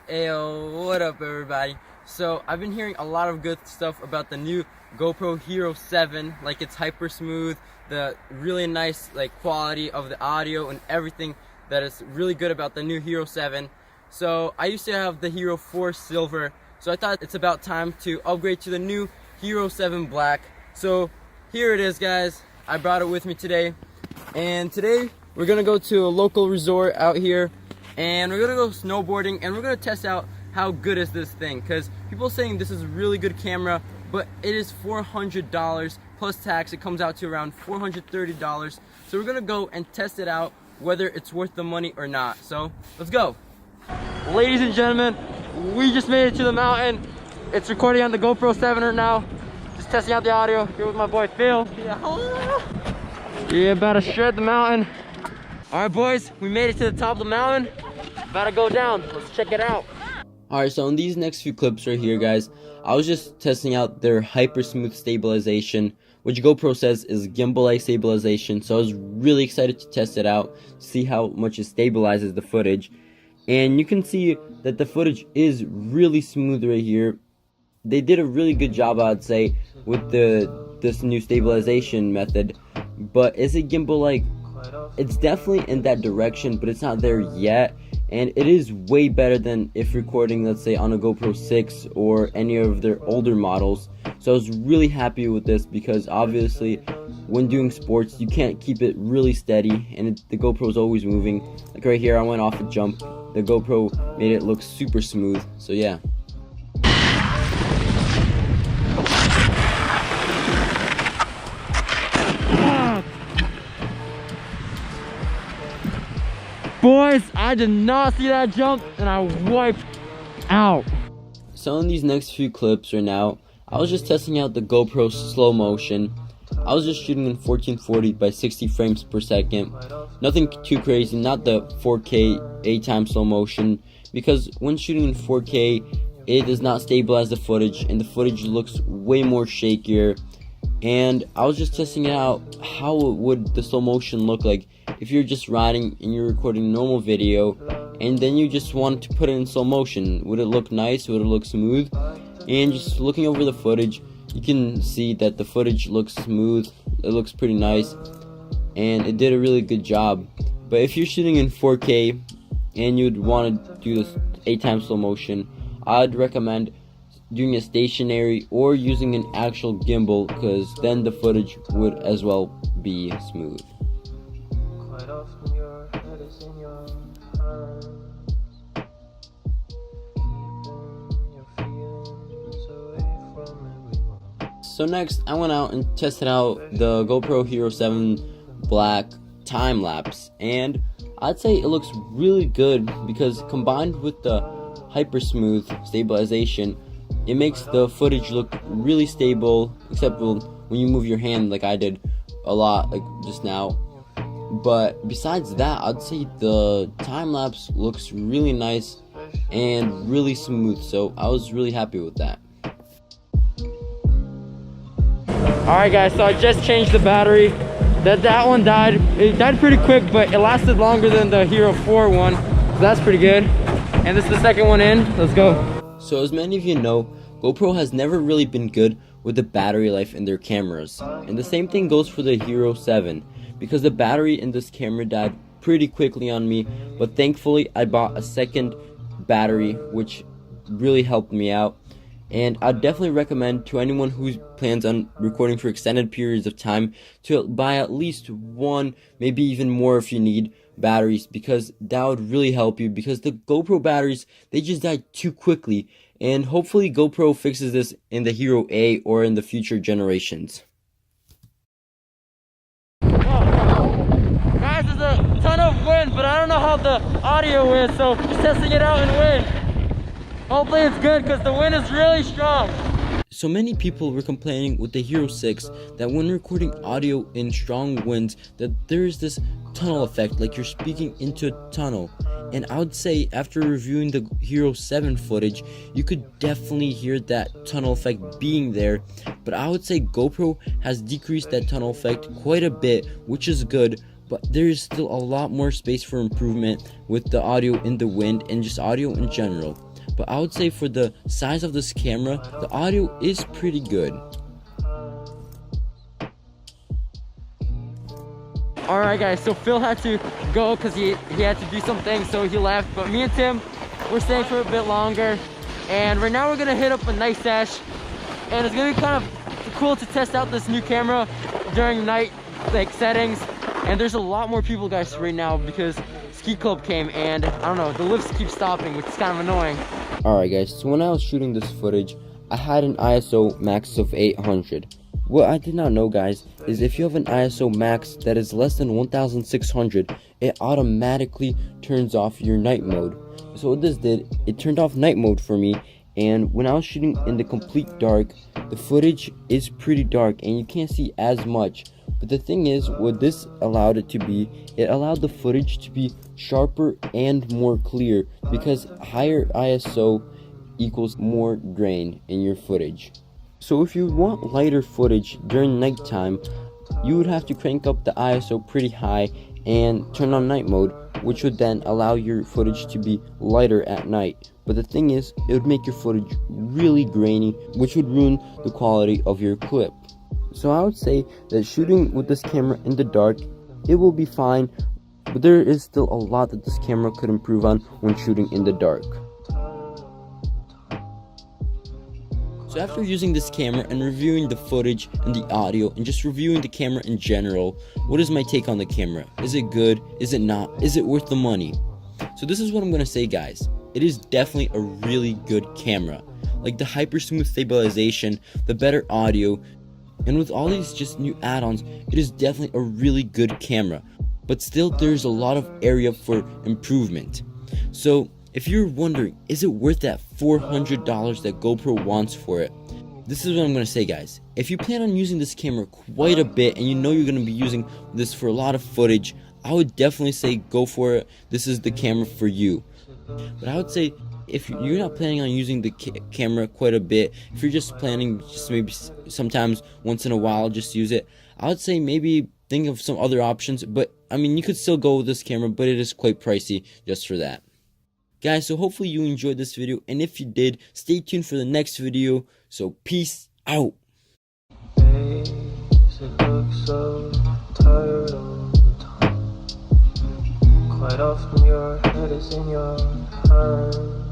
Ayo, what up everybody? So I've been hearing a lot of good stuff about the new GoPro Hero 7, like it's hyper smooth, the really nice quality of the audio and everything that is really good about the new Hero 7. So I used to have the Hero 4 Silver, so I thought it's about time to upgrade to the new Hero 7 Black. So here it is guys, I brought it with me today, and today we're gonna go to a local resort out here and we're gonna go snowboarding and we're gonna test out how good is this thing, because people are saying this is a really good camera, but it is $400 plus tax. It comes out to around $430. So we're gonna go and test it out whether it's worth the money or not. So let's go. Ladies and gentlemen, we just made it to the mountain. It's recording on the GoPro 7 right now. Just testing out the audio here with my boy Phil. Yeah, about to shred the mountain. All right boys, we made it to the top of the mountain. About to go down. Let's check it out. Alright, so in these next few clips right here guys, I was just testing out their hyper smooth stabilization, which GoPro says is gimbal-like stabilization. So I was really excited to test it out, see how much it stabilizes the footage. And you can see that the footage is really smooth right here. They did a really good job, I'd say, with this new stabilization method. But is it gimbal-like? It's definitely in that direction, but it's not there yet. And it is way better than if recording, let's say, on a GoPro 6 or any of their older models. So I was really happy with this because obviously when doing sports you can't keep it really steady, and the GoPro is always moving. Like right here, I went off a jump. The GoPro made it look super smooth. So yeah. Boys, I did not see that jump and I wiped out. So in these next few clips right now, I was just testing out the GoPro slow motion. I was just shooting in 1440 by 60 frames per second. Nothing too crazy, not the 4K 8x slow motion, because when shooting in 4K, it does not stabilize the footage and the footage looks way more shakier. And I was just testing it out, how would the slow motion look like if you're just riding and you're recording normal video and then you just want to put it in slow motion. Would it look nice? Would it look smooth? And just looking over the footage, you can see that the footage looks smooth, it looks pretty nice, and it did a really good job. But if you're shooting in 4K and you'd want to do this 8x slow motion, I'd recommend doing a stationary or using an actual gimbal, because then the footage would as well be smooth. So next, I went out and tested out the GoPro Hero 7 Black time lapse, and I'd say it looks really good because combined with the hyper smooth stabilization, it makes the footage look really stable, except when you move your hand like I did a lot like just now. But besides that, I'd say the time lapse looks really nice and really smooth, so I was really happy with that. Alright guys, so I just changed the battery. That one died. It died pretty quick, but it lasted longer than the Hero 4 one, so that's pretty good. And this is the second one in. Let's go. So as many of you know, GoPro has never really been good with the battery life in their cameras. And the same thing goes for the Hero 7, because the battery in this camera died pretty quickly on me, but thankfully I bought a second battery, which really helped me out. And I'd definitely recommend to anyone who plans on recording for extended periods of time to buy at least one, maybe even more if you need, batteries, because that would really help you, because the GoPro batteries, they just die too quickly. And hopefully GoPro fixes this in the Hero A or in the future generations. Guys, there's a ton of wind, but I don't know how the audio is, so just testing it out in wind. Hopefully it's good because the wind is really strong. So many people were complaining with the Hero 6 that when recording audio in strong winds that there is this tunnel effect, like you're speaking into a tunnel. And I would say after reviewing the Hero 7 footage, you could definitely hear that tunnel effect being there. But I would say GoPro has decreased that tunnel effect quite a bit, which is good. But there is still a lot more space for improvement with the audio in the wind and just audio in general. but I would say for the size of this camera, the audio is pretty good. Alright guys, so Phil had to go because he had to do something, so he left. But me and Tim, we're staying for a bit longer. And right now we're gonna hit up a night sesh. And it's gonna be kind of cool to test out this new camera during night settings. And there's a lot more people guys right now because ski club came, and I don't know, the lifts keep stopping, which is kind of annoying. Alright guys, so when I was shooting this footage, I had an ISO max of 800. What I did not know guys is if you have an ISO max that is less than 1600, it automatically turns off your night mode. So what this did, it turned off night mode for me, and when I was shooting in the complete dark, the footage is pretty dark and you can't see as much. But the thing is, what this allowed it to be, it allowed the footage to be sharper and more clear, because higher ISO equals more grain in your footage. So if you want lighter footage during nighttime, you would have to crank up the ISO pretty high and turn on night mode, which would then allow your footage to be lighter at night. But the thing is, it would make your footage really grainy, which would ruin the quality of your clip. So I would say that shooting with this camera in the dark, it will be fine, but there is still a lot that this camera could improve on when shooting in the dark. So after using this camera and reviewing the footage and the audio and just reviewing the camera in general, what is my take on the camera? Is it good? Is it not? Is it worth the money? So this is what I'm going to say guys. It is definitely a really good camera. Like the hyper smooth stabilization, the better audio, and with all these just new add-ons, it is definitely a really good camera. But still there's a lot of area for improvement. So if you're wondering, is it worth that $400 that GoPro wants for it? This is what I'm going to say guys. If you plan on using this camera quite a bit and you know you're going to be using this for a lot of footage, I would definitely say go for it. This is the camera for you. But I would say if you're not planning on using the camera quite a bit, if you're just planning just maybe sometimes once in a while just use it, I would say maybe think of some other options. But I mean, you could still go with this camera, but it is quite pricey just for that. Guys, so hopefully you enjoyed this video, and if you did, stay tuned for the next video. So peace out. Quite often your head is in your hands.